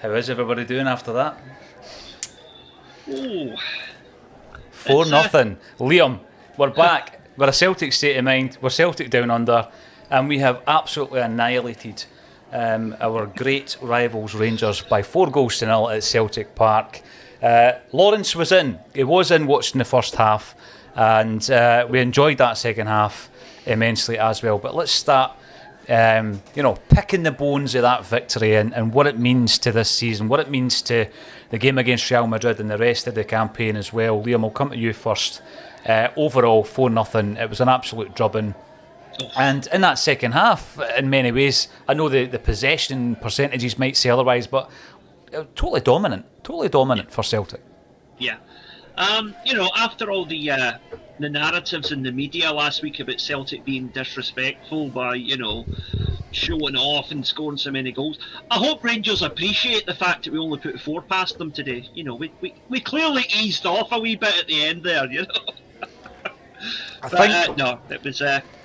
How is everybody doing after that? Oh, 4-0. Liam, we're back. We're a Celtic state of mind. We're Celtic down under, and we have absolutely annihilated our great rivals Rangers by 4-0 at Celtic Park. Lawrence was in. He was in watching the first half, and we enjoyed that second half immensely as well. But let's start picking the bones of that victory and what it means to this season, what it means to the game against Real Madrid and the rest of the campaign as well. Liam, I'll come to you first. Overall, 4-0. It was an absolute drubbing. And in that second half, in many ways, I know the possession percentages might say otherwise, but totally dominant for Celtic. yeah. After all the narratives in the media last week about Celtic being disrespectful by, showing off and scoring so many goals, I hope Rangers appreciate the fact that we only put 4 past them today. We clearly eased off a wee bit at the end there, No, it was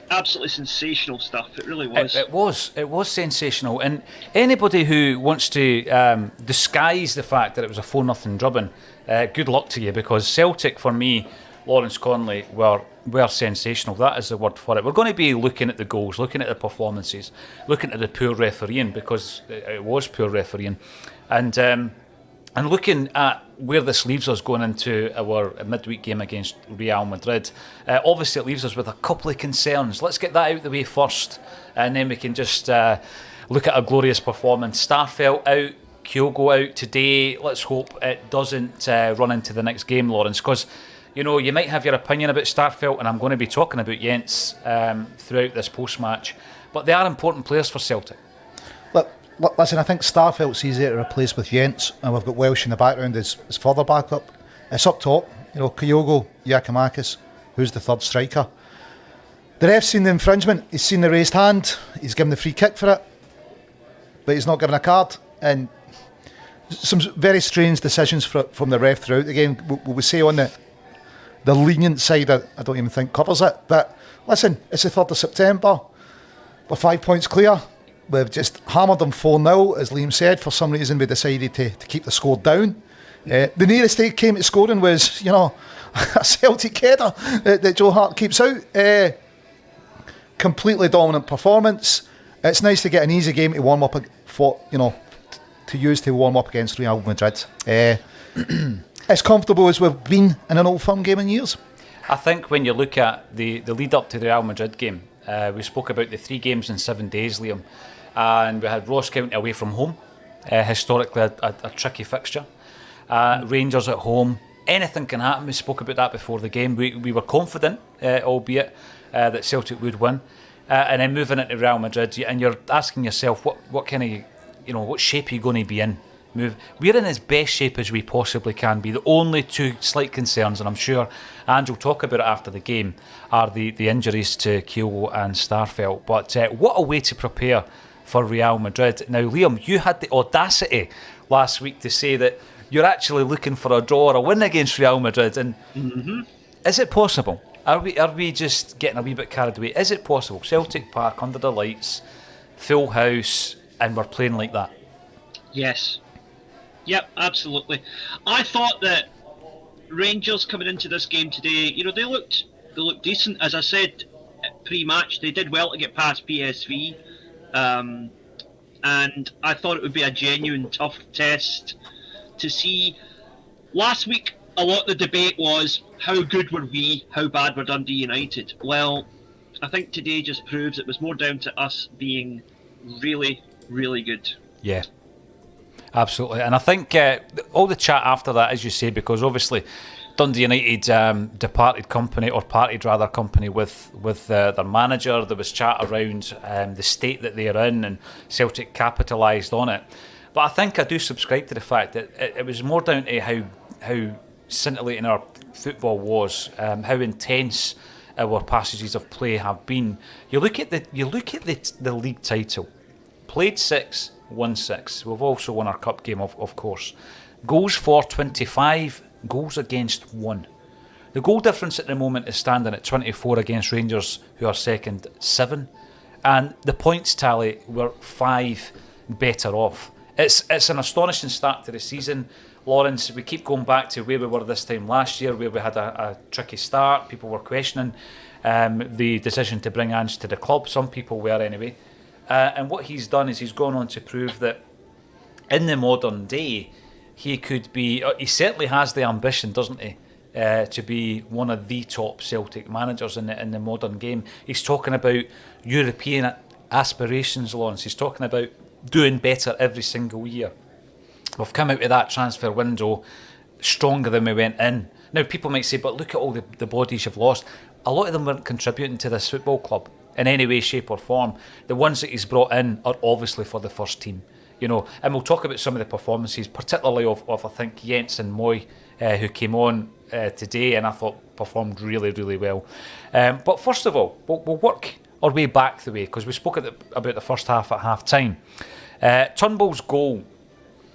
absolutely sensational stuff. It really was. It was sensational. And anybody who wants to disguise the fact that it was a 4-0 drubbing, good luck to you, because Celtic, for me, Lawrence Conley, were sensational. That is the word for it. We're going to be looking at the goals, looking at the performances, looking at the poor refereeing, because it was poor refereeing, and looking at where this leaves us going into our midweek game against Real Madrid. Obviously, it leaves us with a couple of concerns. Let's get that out of the way first, and then we can just look at a glorious performance. Starfelt out, Kyogo out today. Let's hope it doesn't run into the next game, Lawrence, because you might have your opinion about Starfelt, and I'm going to be talking about Jens throughout this post-match, but they are important players for Celtic. Look, listen, I think Starfelt's easier to replace with Jens, and we've got Welsh in the background as further backup. It's up top, Kyogo, Giakoumakis, who's the third striker. The ref's seen the infringement, he's seen the raised hand, he's given the free kick for it, but he's not given a card, and some very strange decisions from the ref throughout the game. We say on the lenient side, I don't even think covers it, but listen, it's the 3rd of September, we're 5 points clear. We've just hammered them 4-0, as Liam said. For some reason, we decided to keep the score down. The nearest they came to scoring was, a Celtic header that Joe Hart keeps out. Completely dominant performance. It's nice to get an easy game to warm up for, to use to warm up against Real Madrid. As comfortable as we've been in an Old Firm game in years. I think when you look at the lead up to the Real Madrid game, we spoke about the 3 games in 7 days, Liam, and we had Ross County away from home, historically a tricky fixture. Rangers at home, anything can happen. We spoke about that before the game. We were confident, albeit, that Celtic would win, and then moving into Real Madrid, and you're asking yourself what kind of, what shape are you going to be in? We're in as best shape as we possibly can be. The only 2 slight concerns, and I'm sure Andrew will talk about it after the game, are the injuries to Kyogo and Starfelt. But what a way to prepare for Real Madrid. Now, Liam, you had the audacity last week to say that you're actually looking for a draw or a win against Real Madrid. And Is it possible? Are we just getting a wee bit carried away? Is it possible? Celtic Park, under the lights, full house, and we're playing like that? Yes. Yep, absolutely. I thought that Rangers coming into this game today, they looked decent. As I said pre-match, they did well to get past PSV, and I thought it would be a genuine tough test to see. Last week, a lot of the debate was how good were we, how bad were Dundee United. Well, I think today just proves it was more down to us being really, really good. Yeah. Absolutely, and I think all the chat after that, as you say, because obviously Dundee United departed company, or parted rather company with their manager. There was chat around the state that they're in, and Celtic capitalised on it. But I think I do subscribe to the fact that it was more down to how scintillating our football was, how intense our passages of play have been. You look at the league title, played 6. won 6. We've also won our cup game, of course. Goals for 25, goals against 1. The goal difference at the moment is standing at 24 against Rangers, who are second, 7. And the points tally, we're 5 better off. It's an astonishing start to the season, Lawrence. We keep going back to where we were this time last year, where we had a tricky start. People were questioning the decision to bring Ange to the club. Some people were anyway. And what he's done is he's gone on to prove that in the modern day, he could be. He certainly has the ambition, doesn't he, to be one of the top Celtic managers in the modern game. He's talking about European aspirations, Lawrence. He's talking about doing better every single year. We've come out of that transfer window stronger than we went in. Now, people might say, but look at all the bodies you've lost. A lot of them weren't contributing to this football club in any way, shape or form. The ones that he's brought in are obviously for the first team. You know, and we'll talk about some of the performances, particularly of I think Jens and Moy, who came on today and I thought performed really, really well. But first of all, we'll work our way back the way, because we spoke about the first half at half time. Turnbull's goal.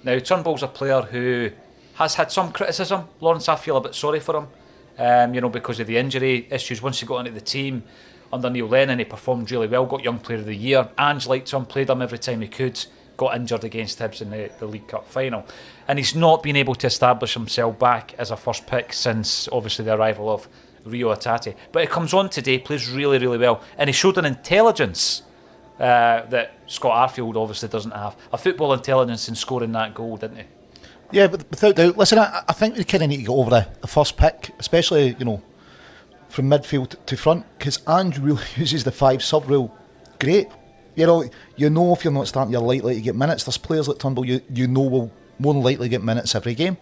Now, Turnbull's a player who has had some criticism. Lawrence, I feel a bit sorry for him, because of the injury issues. Once he got into the team under Neil Lennon, he performed really well, got Young Player of the Year. Ange liked him, played him every time he could, got injured against Hibs in the League Cup final. And he's not been able to establish himself back as a first pick since, obviously, the arrival of Rio Hatate. But he comes on today, plays really, really well, and he showed an intelligence that Scott Arfield obviously doesn't have. A football intelligence in scoring that goal, didn't he? Yeah, but without doubt. Listen, I think we kind of need to get over the first pick, especially, from midfield to front, because Ange really uses the 5 sub rule. Great. You know if you're not starting, you're likely to get minutes. There's players like Turnbull you know will more than likely get minutes every game.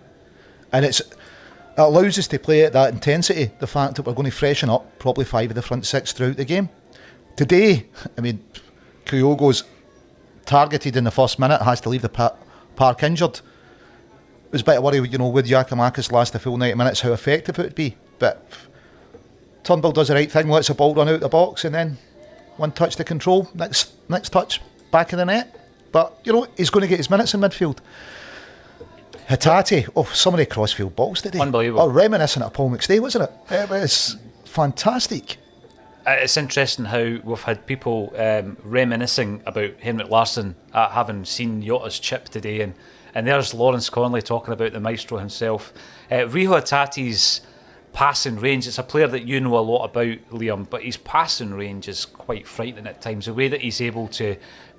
And it allows us to play at that intensity, the fact that we're going to freshen up probably 5 of the front 6 throughout the game. Today, Kyogo's targeted in the first minute, has to leave the park injured. It was a bit of worry, would Giakoumakis last a full 90 minutes, how effective it would be. But Turnbull does the right thing, lets the ball run out the box, and then one touch to control, next touch, back of the net. But, he's going to get his minutes in midfield. Hatate, some of the crossfield balls today. Unbelievable. Reminiscent of Paul McStay, wasn't it? It was fantastic. It's interesting how we've had people reminiscing about Henrik Larsson having seen Jota's chip today, and there's Lawrence Conley talking about the maestro himself. Rio Hatate's passing range, it's a player that you know a lot about, Liam, but his passing range is quite frightening at times. The way that he's able to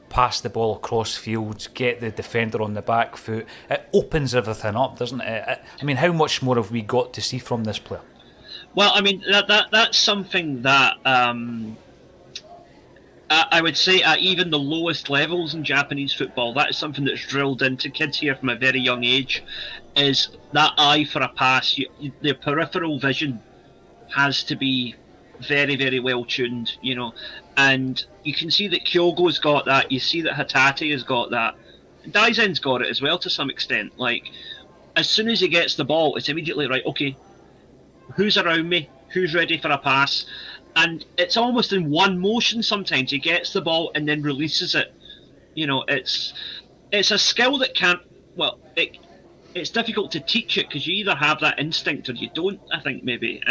pass the ball across fields, get the defender on the back foot, it opens everything up, doesn't it? How much more have we got to see from this player? Well, that's something that I would say at even the lowest levels in Japanese football, that is something that's drilled into kids here from a very young age, is that eye for a pass. The peripheral vision has to be very, very well tuned, and you can see that Kyogo's got that, you see that Hatate has got that, Daizen's got it as well to some extent. Like, as soon as he gets the ball, it's immediately, right, okay, who's around me, who's ready for a pass, and it's almost in one motion sometimes. He gets the ball and then releases it. It's a skill that can't, it's difficult to teach it, because you either have that instinct or you don't, I think, maybe.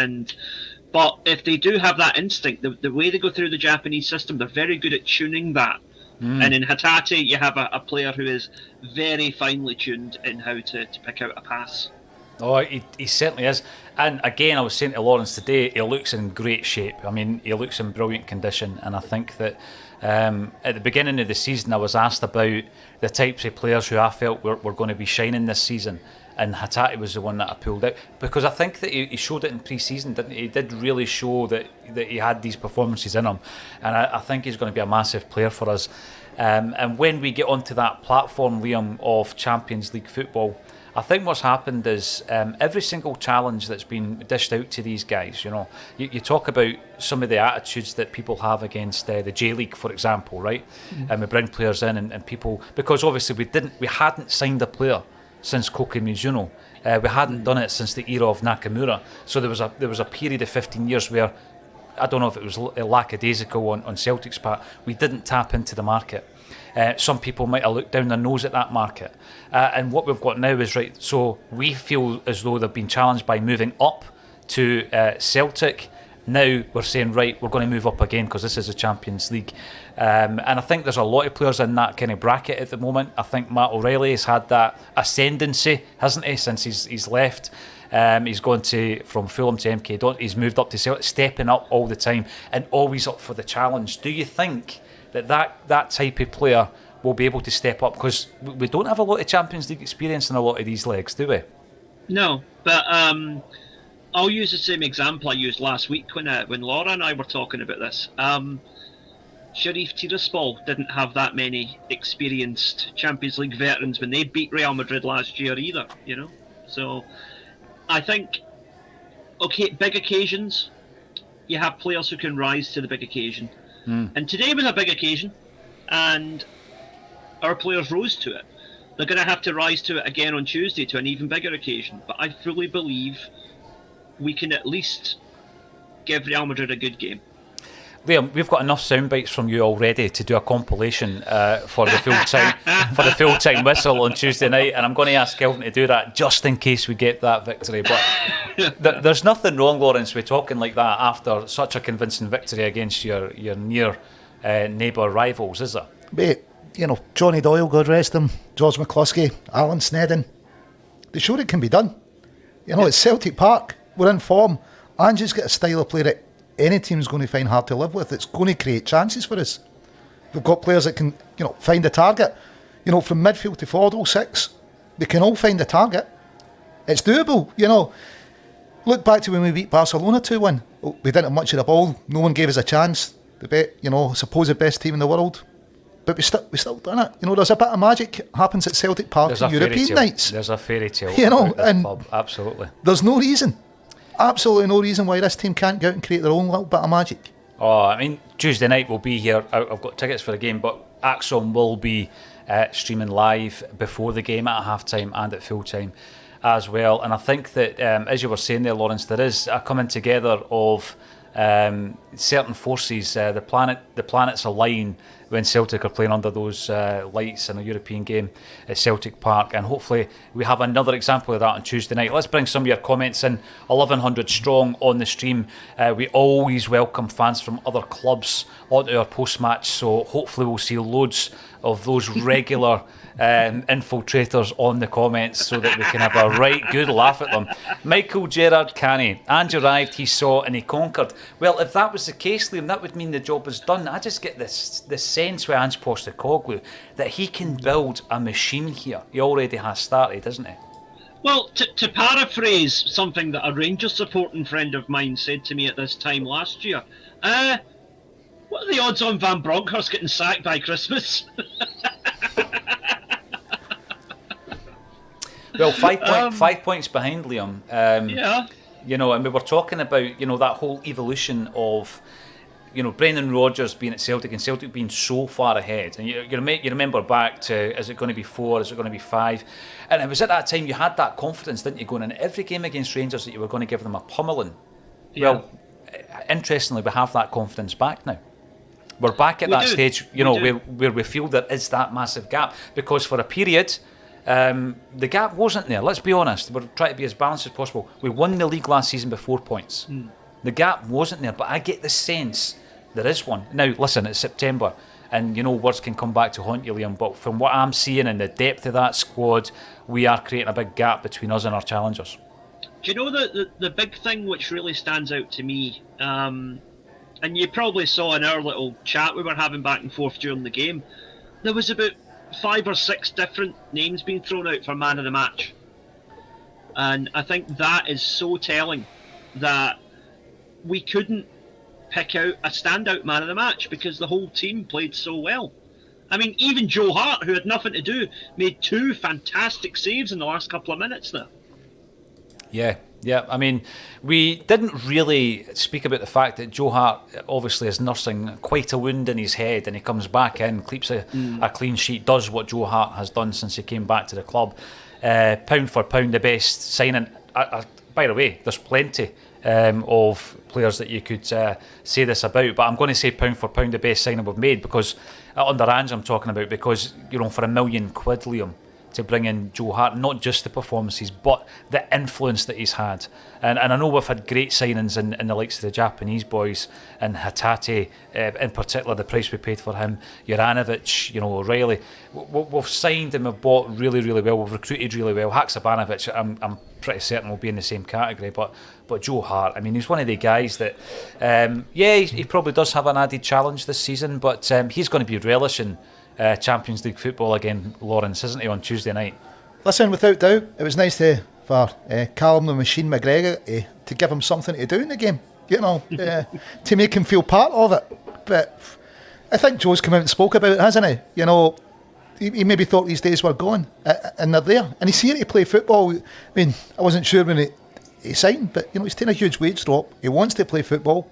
But if they do have that instinct, the way they go through the Japanese system, they're very good at tuning that. And in Hatate, you have a player who is very finely tuned in how to pick out a pass. Oh, he certainly is. And again, I was saying to Lawrence today, he looks in great shape. He looks in brilliant condition. And I think that at the beginning of the season, I was asked about the types of players who I felt were going to be shining this season. And Hatate was the one that I pulled out, because I think that he showed it in pre-season, didn't he? He did really show that he had these performances in him, and I think he's going to be a massive player for us. And when we get onto that platform, Liam, of Champions League football, I think what's happened is every single challenge that's been dished out to these guys, you talk about some of the attitudes that people have against the J-League, for example, right? And we bring players in and people, because obviously we hadn't signed a player since Koke Mizuno. We hadn't done it since the era of Nakamura. So there was a period of 15 years where, I don't know if it was lackadaisical on Celtic's part, we didn't tap into the market. Some people might have looked down their nose at that market. And what we've got now is, right, so we feel as though they've been challenged by moving up to Celtic, Now we're saying, right, we're going to move up again because this is a Champions League. And I think there's a lot of players in that kind of bracket at the moment. I think Matt O'Reilly has had that ascendancy, hasn't he, since he's left. He's gone from Fulham to MK. He's moved up to Celtic, stepping up all the time and always up for the challenge. Do you think that type of player will be able to step up? Because we don't have a lot of Champions League experience in a lot of these legs, do we? No, but I'll use the same example I used last week when Laura and I were talking about this. Sharif Tiraspol didn't have that many experienced Champions League veterans when they beat Real Madrid last year either, So I think, okay, big occasions, you have players who can rise to the big occasion. And today was a big occasion, and our players rose to it. They're going to have to rise to it again on Tuesday to an even bigger occasion. But I fully believe we can at least give Real Madrid a good game. Liam, we've got enough sound bites from you already to do a compilation for the full time whistle on Tuesday night, and I'm going to ask Kelvin to do that just in case we get that victory. But there's nothing wrong, Lawrence, with talking like that after such a convincing victory against your near neighbour rivals, is there? Mate, Johnny Doyle, God rest him, George McCluskey, Alan Snedden, they showed it can be done. It's Celtic Park, we're in form. Ange's got a style of play that any team's going to find hard to live with. It's going to create chances for us. We've got players that can, find a target. From midfield to forward, all six, they can all find a target. It's doable, Look back to when we beat Barcelona 2-1. We didn't have much of the ball. No one gave us a chance. The supposed best team in the world. But we still done it. There's a bit of magic happens at Celtic Park on European nights. There's a fairy tale about this club, absolutely. There's no reason, absolutely no reason why this team can't go out and create their own little bit of magic. Oh, I mean, Tuesday night we'll be here. I've got tickets for the game, but Axon will be streaming live before the game at half-time and at full-time as well. And I think that, as you were saying there, Lawrence, there is a coming together of certain forces. The planets align when Celtic are playing under those lights in a European game at Celtic Park, and hopefully we have another example of that on Tuesday night. Let's bring some of your comments in. 1100 strong on the stream. We always welcome fans from other clubs onto our post-match, so hopefully we'll see loads of those regular infiltrators on the comments so that we can have a right good laugh at them. Michael Gerard Canny, Ange arrived, he saw and he conquered. Well, if that was the case, Liam, that would mean the job is done. I just get this sense with Ange Postecoglou that he can build a machine here. He already has started, hasn't he? Well, to paraphrase something that a Rangers supporting friend of mine said to me at this time last year, what are the odds on Van Bronckhorst getting sacked by Christmas? Well, 5 points behind, Liam. Yeah. And we were talking about, that whole evolution of, Brendan Rodgers being at Celtic and Celtic being so far ahead. And you remember back to, is it going to be 4, is it going to be 5? And it was at that time you had that confidence, didn't you, going in every game against Rangers that you were going to give them a pummeling. Yeah. Well, interestingly, we have that confidence back now. We're back at that stage, where we feel there is that massive gap. Because for a period, the gap wasn't there. Let's be honest. We're trying to be as balanced as possible. We won the league last season by 4 points. The gap wasn't there, but I get the sense there is one. Now, listen, it's September, and words can come back to haunt you, Liam, but from what I'm seeing in the depth of that squad, we are creating a big gap between us and our challengers. Do you know the big thing which really stands out to me, and you probably saw in our little chat we were having back and forth during the game, there was about 5 or 6 different names being thrown out for man of the match. And I think that is so telling that we couldn't pick out a standout man of the match because the whole team played so well. I mean, even Joe Hart, who had nothing to do, made 2 fantastic saves in the last couple of minutes there. Yeah. I mean, we didn't really speak about the fact that Joe Hart obviously is nursing quite a wound in his head, and he comes back in, keeps a clean sheet, does what Joe Hart has done since he came back to the club. Pound for pound, the best signing. By the way, there's plenty of players that you could say this about, but I'm going to say pound for pound the best signing we've made, because under Ange I'm talking about, because for £1 million, Liam, to bring in Joe Hart, not just the performances, but the influence that he's had. And I know we've had great signings in the likes of the Japanese boys and Hatate, in particular, the price we paid for him, Juranovic, O'Reilly. We've signed and we've bought really, really well. We've recruited really well. Haksabanovic, I'm pretty certain will be in the same category. But Joe Hart, I mean, he's one of the guys that, he probably does have an added challenge this season, but he's going to be relishing Champions League football again, Lawrence, isn't he, on Tuesday night? Listen, without doubt, it was nice for Callum the Machine McGregor to give him something to do in the game, to make him feel part of it. But I think Joe's come out and spoke about it, hasn't he? He maybe thought these days were gone, and they're there. And he's here to play football. I mean, I wasn't sure when he signed, but he's taken a huge wage drop. He wants to play football.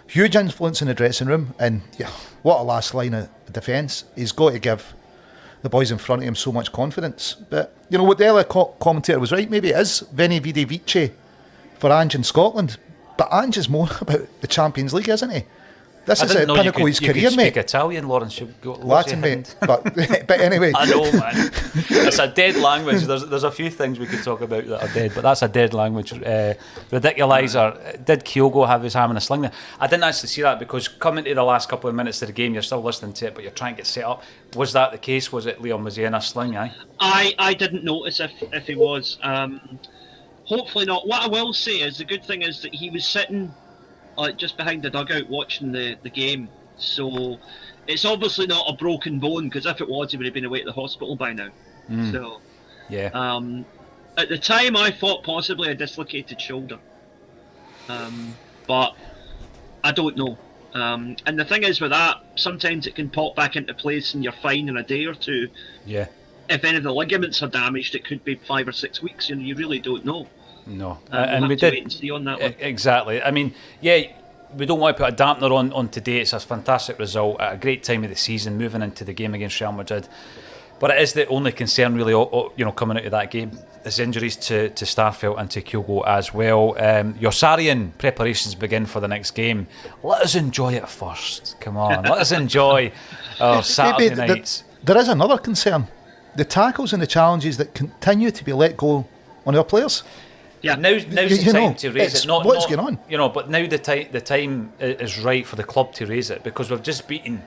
Huge influence in the dressing room, and what a last line of defence. He's got to give the boys in front of him so much confidence. But what the other commentator was right, maybe it is Veni Vidi Vici for Ange in Scotland, but Ange is more about the Champions League, isn't he? This is the pinnacle of his career, you could mate. Speak Italian, Lawrence. You've got Latin, mate. But anyway. I know, man. It's a dead language. There's a few things we could talk about that are dead, but that's a dead language. Ridiculizer. Did Kyogo have his ham in a sling there? I didn't actually see that because coming to the last couple of minutes of the game, you're still listening to it, but you're trying to get set up. Was that the case? Was it, Liam? Was he in a sling, aye? I didn't notice if he was. Hopefully not. What I will say is the good thing is that he was sitting just behind the dugout watching the game, so it's obviously not a broken bone, because if it was, he would have been away at the hospital by now. So yeah, at the time I thought possibly a dislocated shoulder, but I don't know. And the thing is with that, sometimes it can pop back into place and you're fine in a day or two. Yeah, if any of the ligaments are damaged, it could be 5 or 6 weeks. You really don't know. No, and we did wait and see on that one. Exactly. I mean, we don't want to put a dampener on today. It's a fantastic result at a great time of the season, moving into the game against Real Madrid. But it is the only concern, really, coming out of that game. Is injuries to Starfelt and to Kyogo as well. Your Sarian preparations begin for the next game. Let us enjoy it first. Come on, let us enjoy our Saturday nights. There is another concern: the tackles and the challenges that continue to be let go on our players. Yeah, now's the time to raise it. What's going on? But now the time is right for the club to raise it, because we've just beaten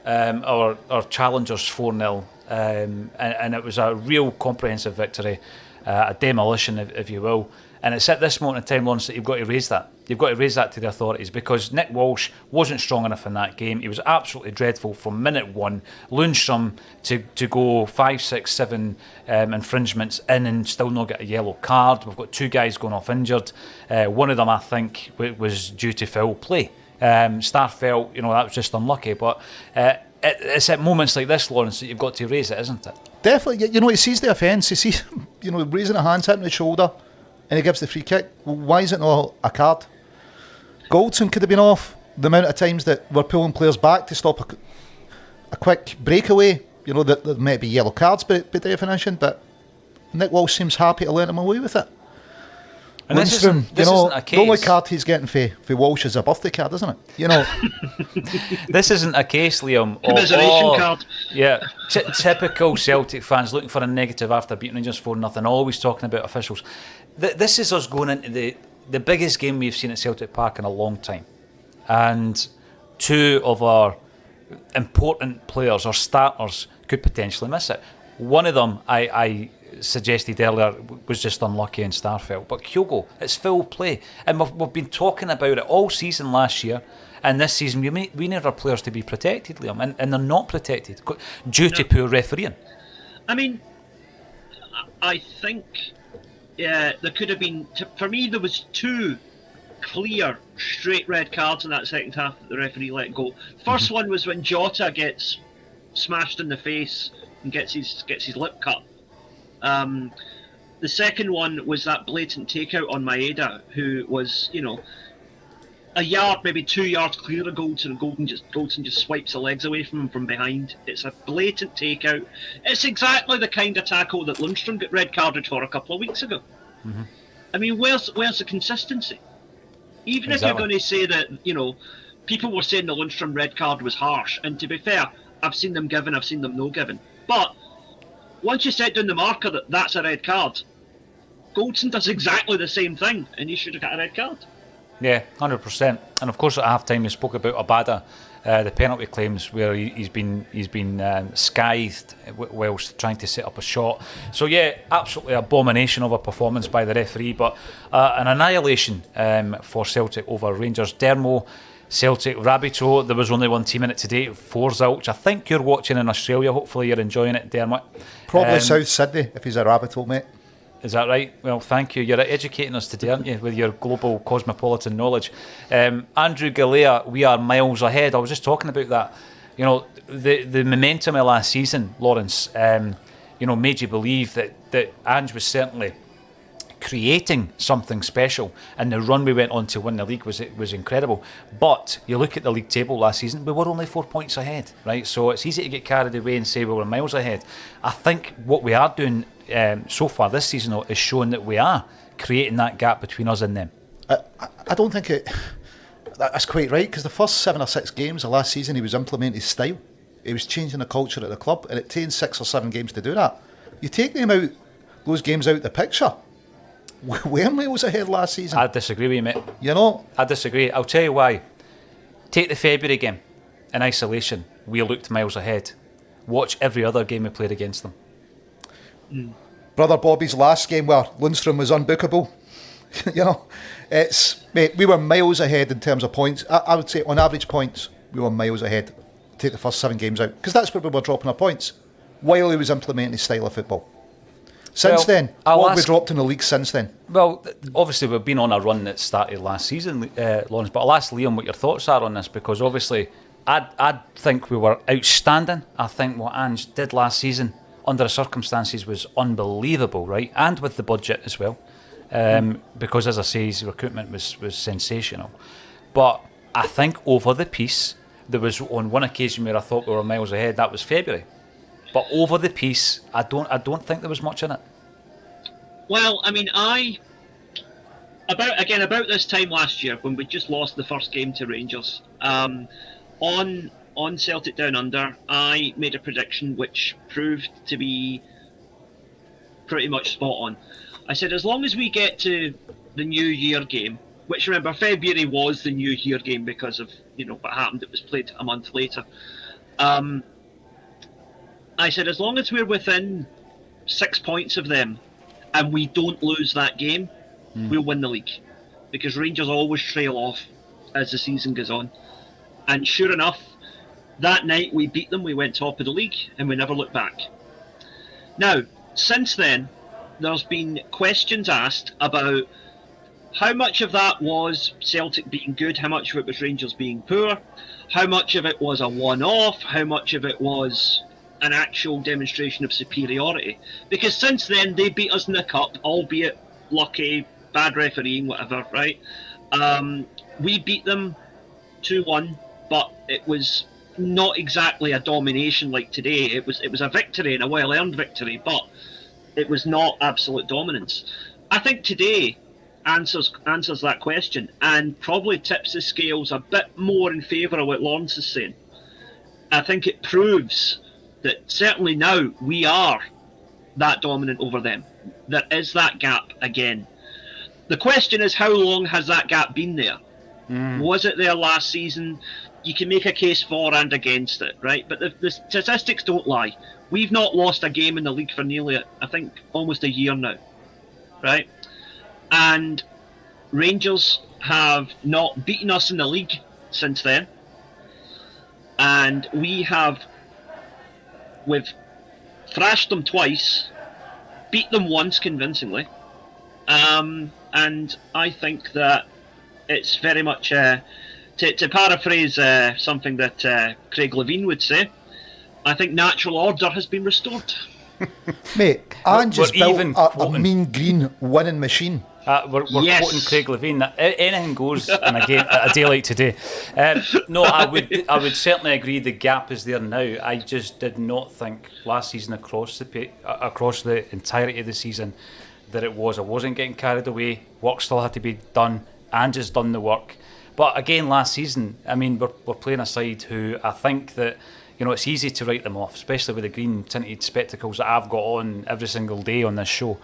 our challengers 4-0, and it was a real comprehensive victory, a demolition, if you will. And it's at this moment in time, Lawrence, that you've got to raise that. You've got to raise that to the authorities, because Nick Walsh wasn't strong enough in that game. He was absolutely dreadful from minute one. Lundstrom to go 5, 6, 7 infringements in and still not get a yellow card. We've got 2 guys going off injured. One of them, I think, was due to foul play. Starfelt, that was just unlucky. But it's at moments like this, Lawrence, that you've got to raise it, isn't it? Definitely. He sees the offence. He sees, raising a hand, hitting the shoulder, and he gives the free kick. Well, why is it not a card? Goldson could have been off. The amount of times that we're pulling players back to stop a quick breakaway, there might be yellow cards by definition, but Nick Walsh seems happy to let him away with it. And this isn't a case. The only card he's getting for Walsh is a birthday card, isn't it? This isn't a case, Liam, commiseration card. Yeah, typical Celtic fans looking for a negative after beating Rangers 4-0, always talking about officials. This is us going into the biggest game we've seen at Celtic Park in a long time, and 2 of our important players or starters could potentially miss it. One of them, I suggested earlier, was just unlucky in Starfelt, but Kyogo, it's full play, and we've been talking about it all season last year, and this season we need our players to be protected, Liam, and they're not protected due to poor refereeing. I mean, I think there could have been, for me, there was 2 clear straight red cards in that second half that the referee let go. First one was when Jota gets smashed in the face and gets his lip cut. The second one was that blatant takeout on Maeda, who was, a yard, maybe 2 yards clear of Goldson, and Goldson just swipes the legs away from him from behind. It's a blatant takeout. It's exactly the kind of tackle that Lundstrom got red carded for a couple of weeks ago. Mm-hmm. I mean, where's the consistency? Even if you're going to say that, people were saying the Lundstrom red card was harsh, and to be fair, I've seen them given, I've seen them no given. But once you set down the marker that that's a red card, Goldson does exactly the same thing, and he should have got a red card. Yeah, 100%. And of course, at half-time, we spoke about Abada, the penalty claims where he's been scathed whilst trying to set up a shot. So yeah, absolutely abomination of a performance by the referee, but an annihilation for Celtic over Rangers. Dermo, Celtic, Rabbitoh. There was only one team in it today, Forza, which I think you're watching in Australia. Hopefully you're enjoying it, Dermot. Probably South Sydney if he's a Rabbitoh, mate. Is that right? Well, thank you. You're educating us today, aren't you, with your global cosmopolitan knowledge. Andrew Galea, we are miles ahead. I was just talking about that. You know, the momentum of last season, Lawrence, made you believe that Ange was certainly creating something special, and the run we went on to win the league was incredible. But you look at the league table last season, we were only 4 points ahead, right? So it's easy to get carried away and say we were miles ahead. I think what we are doing so far this season though, is showing that we are creating that gap between us and them. I don't think that's quite right, because the first 7 or 6 games of last season he was implementing his style. He was changing the culture at the club, and it takes 6 or 7 games to do that. You take those games out of the picture, we're miles ahead last season. I disagree with you, mate. You know? I disagree. I'll tell you why. Take the February game in isolation. We looked miles ahead. Watch every other game we played against them. Brother Bobby's last game where Lundstrom was unbookable. Mate, we were miles ahead in terms of points. I would say on average points, we were miles ahead. Take the first 7 games out, because that's where we were dropping our points while he was implementing his style of football. Since then, what have we dropped in the league since then? Well, obviously we've been on a run that started last season, Lawrence, but I'll ask Liam what your thoughts are on this, because obviously I think we were outstanding. I think what Ange did last season under the circumstances was unbelievable, right? And with the budget as well, because as I say, his recruitment was sensational. But I think over the piece, there was on one occasion where I thought we were miles ahead. That was February. But over the piece, I don't think there was much in it. Well, I mean, about this time last year when we just lost the first game to Rangers, on Celtic Down Under, I made a prediction which proved to be pretty much spot on. I said, as long as we get to the New Year game, which remember February was the New Year game because of what happened. It was played a month later. I said, as long as we're within 6 points of them and we don't lose that game, we'll win the league. Because Rangers always trail off as the season goes on. And sure enough, that night we beat them, we went top of the league, and we never looked back. Now, since then, there's been questions asked about how much of that was Celtic being good, how much of it was Rangers being poor, how much of it was a one-off, how much of it was an actual demonstration of superiority. Because since then, they beat us in the cup, albeit lucky, bad refereeing, whatever, right? We beat them 2-1, but it was not exactly a domination like today. It was a victory, and a well-earned victory, but it was not absolute dominance. I think today answers that question, and probably tips the scales a bit more in favour of what Lawrence is saying. I think it proves that certainly now we are that dominant over them. There is that gap again. The question is, how long has that gap been there? Was it there last season? You can make a case for and against it, right? But the statistics don't lie. We've not lost a game in the league for nearly, I think, almost a year now, right? And Rangers have not beaten us in the league since then. And we've thrashed them twice, beat them once convincingly. And I think that it's very much, to paraphrase something that Craig Levine would say, I think natural order has been restored. Mate, Ange has built a mean green winning machine. We're quoting Craig Levine. Anything goes in a day like today. No, I would certainly agree the gap is there now. I just did not think last season across the entirety of the season that it was. I wasn't getting carried away. Work still had to be done. Ange has done the work. But again, last season, I mean, we're playing a side who I think that, it's easy to write them off, especially with the green tinted spectacles that I've got on every single day on this show.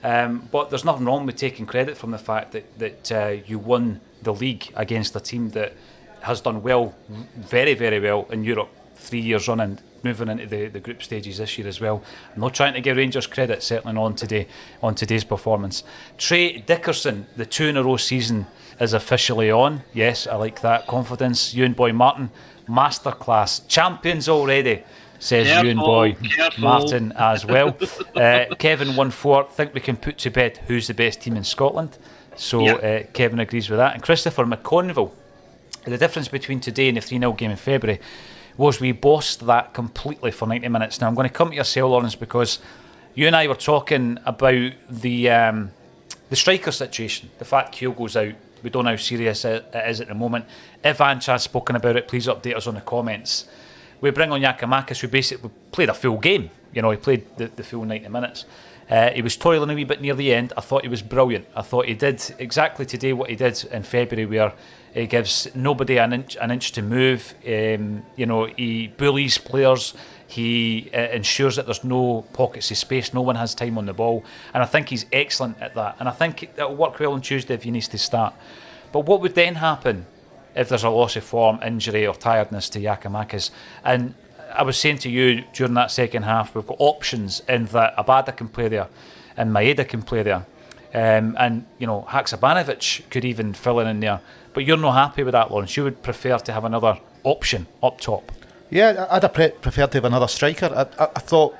But there's nothing wrong with taking credit from the fact that you won the league against a team that has done well, very, very well in Europe 3 years running, moving into the group stages this year as well. I'm not trying to give Rangers credit, certainly not on today's performance. Trey Dickerson, the 2-in-a-row season is officially on. Yes, I like that confidence. Ewan Boy Martin, masterclass, champions already, says Ewan Boy Martin as well. Kevin 1-4, think we can put to bed who's the best team in Scotland. So Kevin agrees with that. And Christopher McConville, the difference between today and the 3-0 game in February was we bossed that completely for 90 minutes. Now I'm going to come to yourself, Lawrence, because you and I were talking about the striker situation, the fact Kyogo's out. We don't know how serious it is at the moment. If Ange has spoken about it, please update us on the comments. We bring on Giakoumakis, who basically played a full game. He played the full 90 minutes. He was toiling a wee bit near the end. I thought he was brilliant. I thought he did exactly today what he did in February, where he gives nobody an inch to move. He bullies players. He ensures that there's no pockets of space. No one has time on the ball. And I think he's excellent at that. And I think it'll work well on Tuesday if he needs to start. But what would then happen if there's a loss of form, injury or tiredness to Giakoumakis? And I was saying to you during that second half, we've got options in that Abada can play there and Maeda can play there. And Haksabanovic could even fill in there. But you're not happy with that, Lawrence. You would prefer to have another option up top. Yeah, I'd have preferred to have another striker. I thought,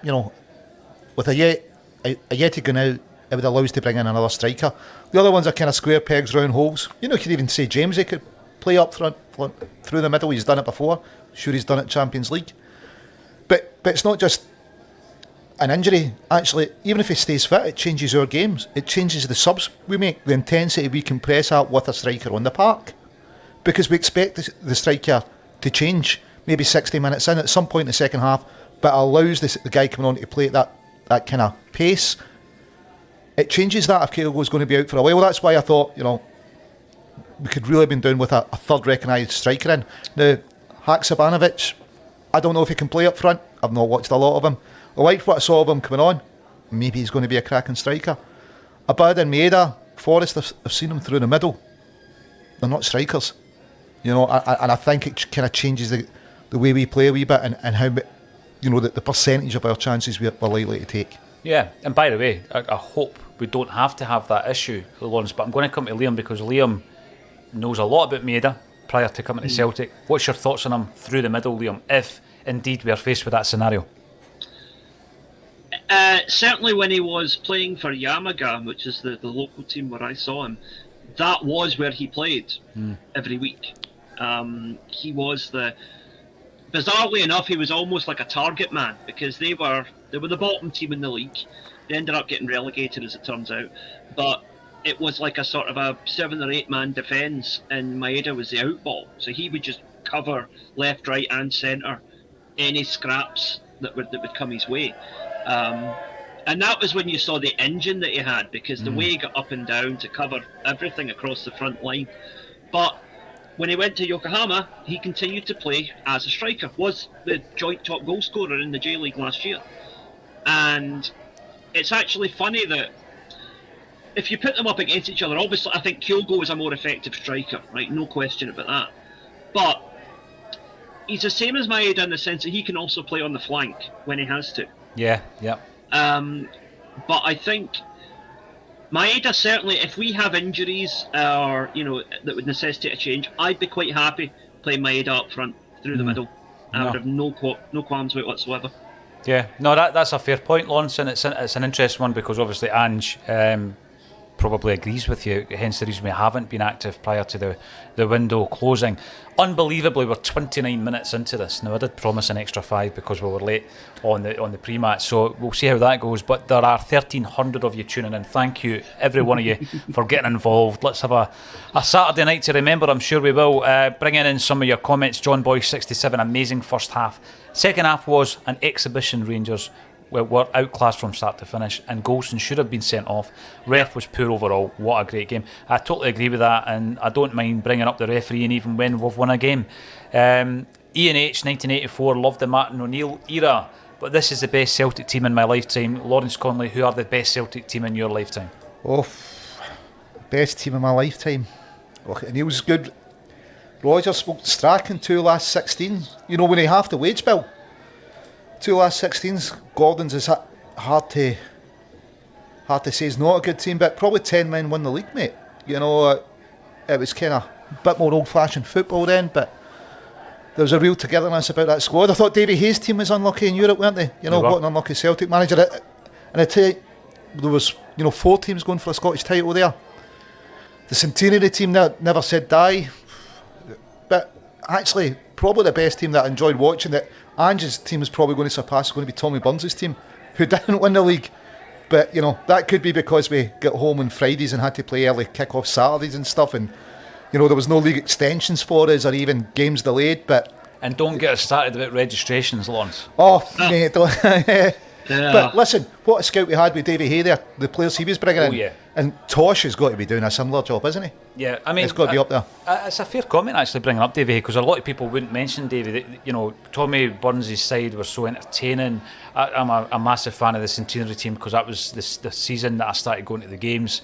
with a Yeti going out, it would allow us to bring in another striker. The other ones are kind of square pegs, round holes. You could even say James, he could play up front through the middle. He's done it before. Sure, he's done it Champions League. But it's not just an injury. Actually, even if he stays fit, it changes our games. It changes the subs we make, the intensity we can press at with a striker on the park. Because we expect the striker to change maybe 60 minutes in at some point in the second half, but it allows the guy coming on to play at that kind of pace. It changes that if Kyogo's going to be out for a while. That's why I thought, we could really have been doing with a third recognised striker in. Now, Haksabanovic, I don't know if he can play up front. I've not watched a lot of him. I liked what I saw of him coming on. Maybe he's going to be a cracking striker. Abada and Maeda, Forrest, I've seen them through the middle. They're not strikers. And I think it kind of changes the way we play a wee bit and how, the percentage of our chances we're likely to take. Yeah, and by the way, I hope we don't have to have that issue, Lawrence, but I'm going to come to Liam because Liam knows a lot about Maeda prior to coming to Celtic. What's your thoughts on him through the middle, Liam, if indeed we are faced with that scenario? Certainly when he was playing for Yamaga, which is the local team where I saw him, that was where he played every week. He was bizarrely enough, he was almost like a target man because they were the bottom team in the league. They ended up getting relegated, as it turns out, but it was like a sort of a 7 or 8 man defence, and Maeda was the outball, so he would just cover left, right, and centre any scraps that would come his way. And that was when you saw the engine that he had, because the way he got up and down to cover everything across the front line. But when he went to Yokohama, he continued to play as a striker, was the joint top goal scorer in the J-League last year. And it's actually funny that if you put them up against each other, obviously I think Kyogo is a more effective striker, right? No question about that. But he's the same as Maeda in the sense that he can also play on the flank when he has to. Yeah. But I think Maeda, certainly, if we have injuries or that would necessitate a change, I'd be quite happy playing Maeda up front through the middle. I would have no qualms with it whatsoever. Yeah, no, that's a fair point, Lawrence, and it's an interesting one because obviously Ange probably agrees with you, hence the reason we haven't been active prior to the window closing. Unbelievably, we're 29 minutes into this. Now, I did promise an extra 5 because we were late on the pre-match, so we'll see how that goes. But there are 1,300 of you tuning in. Thank you, every one of you, for getting involved. Let's have a Saturday night to remember. I'm sure we will. Bringing in some of your comments. John Boy 67, amazing first half. Second half was an exhibition. Rangers were outclassed from start to finish, and Golson should have been sent off. Ref was poor overall. What a great game. I totally agree with that, and I don't mind bringing up the refereeing even when we've won a game. Ian H, 1984, loved the Martin O'Neill era, but this is the best Celtic team in my lifetime. Lawrence Conley, who are the best Celtic team in your lifetime? Oh, best team in my lifetime. Oh, O'Neill's good. Rogers spoke to Strachan 2 last 16. You know, when he half the wage bill. 2 last 16s. Gordon's is hard to say is not a good team, but probably 10 men won the league, mate. You know, it was kind of a bit more old-fashioned football then, but there was a real togetherness about that squad. I thought Davy Hayes' team was unlucky in Europe, weren't they? You know, what an unlucky Celtic manager. And I tell you, there was, 4 teams going for a Scottish title there. The Centenary team never said die. But actually, probably the best team that I enjoyed watching, that Ange's team is probably going to surpass, is going to be Tommy Burns' team, who didn't win the league. But, that could be because we got home on Fridays and had to play early kick-off Saturdays and stuff, and, there was no league extensions for us or even games delayed, but... And don't get us started about registrations, Lawrence. Oh, mate, Yeah. But listen, what a scout we had with Davy Hay there, the players he was bringing in. Yeah. And Tosh has got to be doing a similar job, isn't he? Yeah, I mean... It's got to be up there. It's a fair comment, actually, bringing up Davy Hay, because a lot of people wouldn't mention Davy. Tommy Burns' side were so entertaining. I'm a massive fan of the Centenary team because that was the season that I started going to the games,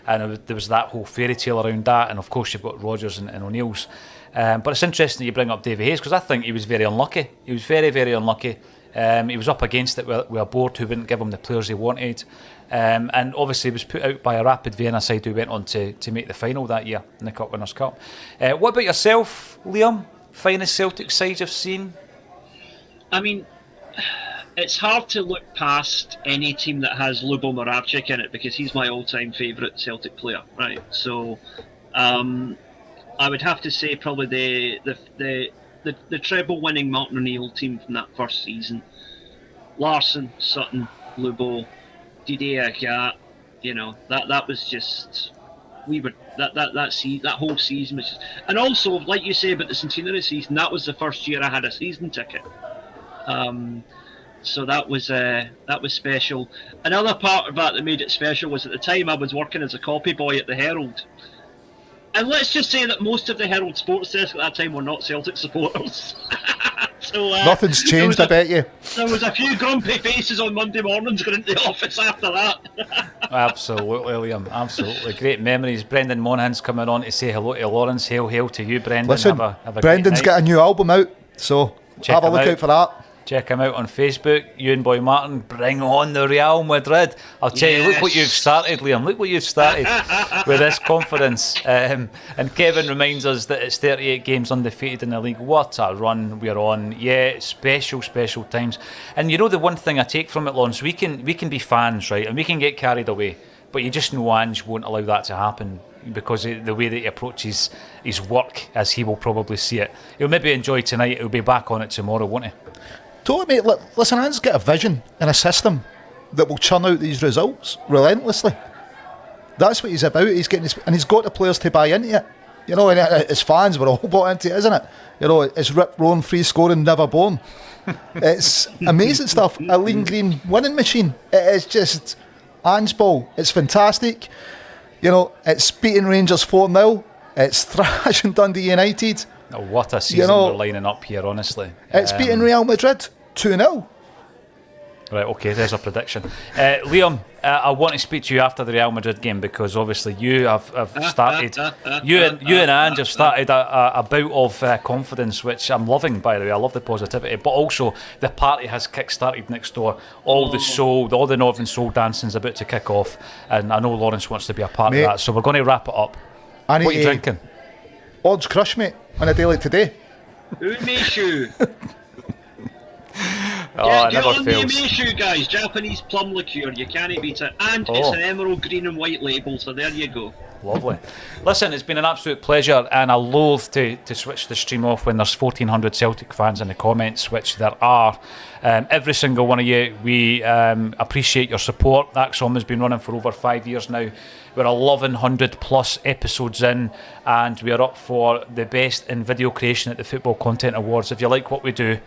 and there was that whole fairy tale around that, and of course you've got Rogers and O'Neill's. But it's interesting that you bring up Davy Hayes, because I think he was very unlucky. He was very, very unlucky. He was up against it with a board who wouldn't give him the players he wanted, and obviously he was put out by a Rapid Vienna side who went on to make the final that year in the Cup Winners' Cup. What about yourself, Liam? Finest Celtic side you've seen? I mean, it's hard to look past any team that has Lubo Moravcik in it, because he's my all-time favourite Celtic player, right? So I would have to say probably the treble-winning Martin O'Neill team from that first season. Larsson, Sutton, Lubo, Didier Agat, that was just... that whole season was just... And also, like you say about the Centenary season, that was the first year I had a season ticket. So that was special. Another part of that made it special was at the time I was working as a copy boy at the Herald. And let's just say that most of the Herald sports desk at that time were not Celtic supporters. So nothing's changed, I bet you. There was a few grumpy faces on Monday mornings going into the office after that. Absolutely, Liam. Absolutely. Great memories. Brendan Monaghan's coming on to say hello to Lawrence. Hail to you, Brendan. Listen, have a Brendan's got a new album out, so have a look out for that. Check him out on Facebook. You and Boy Martin, bring on the Real Madrid. I'll tell you, look what you've started, Liam. Look what you've started with this confidence. And Kevin reminds us that it's 38 games undefeated in the league. What a run we're on. Yeah, special times. And the one thing I take from it, Lawrence, we can be fans, right? And we can get carried away. But you just know Ange won't allow that to happen, because the way that he approaches his work, as he will probably see it. He'll maybe enjoy tonight. He'll be back on it tomorrow, won't he? Totally, mate. Listen, Ange's got a vision and a system that will churn out these results relentlessly. That's what he's about. He's got the players to buy into it. And his fans were all bought into it, isn't it? It's Rip Rowan, free scoring, never born. It's amazing stuff. A lean green winning machine. It is just Ange ball. It's fantastic. It's beating Rangers 4-0. It's thrashing Dundee United. Oh, what a season we're lining up here, honestly. It's beating Real Madrid 2-0. Right, okay, there's a prediction. Liam, I want to speak to you after the Real Madrid game, because obviously you have started, you and Ange have started a bout of confidence, which I'm loving, by the way. I love the positivity, but also the party has kick-started next door. All the Northern Soul dancing is about to kick off, and I know Lawrence wants to be a part of that, so we're going to wrap it up. What are you drinking? Odds Crush, mate, on a day like today. Umeshu. It never on fails. the Umeshu, guys. Japanese plum liqueur. You can't beat it. And it's an emerald green and white label, so there you go. Lovely. Listen, it's been an absolute pleasure, and I loathe to switch the stream off when there's 1,400 Celtic fans in the comments, which there are. Every single one of you, we appreciate your support. AXOM has been running for over 5 years now. We're 1,100 plus episodes in, and we are up for the best in video creation at the Football Content Awards. If you like what we do,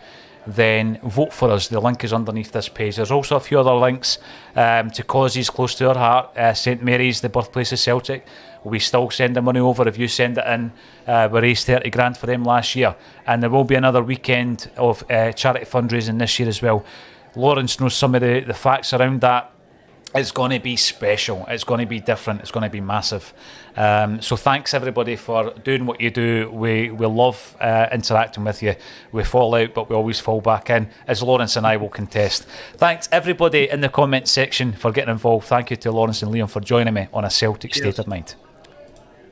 then vote for us. The link is underneath this page. There's also a few other links to causes close to our heart. St Mary's, the birthplace of Celtic. We still send the money over. If you send it in, we raised 30 grand for them last year. And there will be another weekend of charity fundraising this year as well. Lawrence knows some of the facts around that. It's going to be special. It's going to be different. It's going to be massive. So thanks everybody for doing what you do. We love interacting with you. We fall out, but we always fall back in, as Lawrence and I will contest. Thanks everybody in the comment section for getting involved. Thank you to Lawrence and Liam for joining me on A Celtic State of Mind.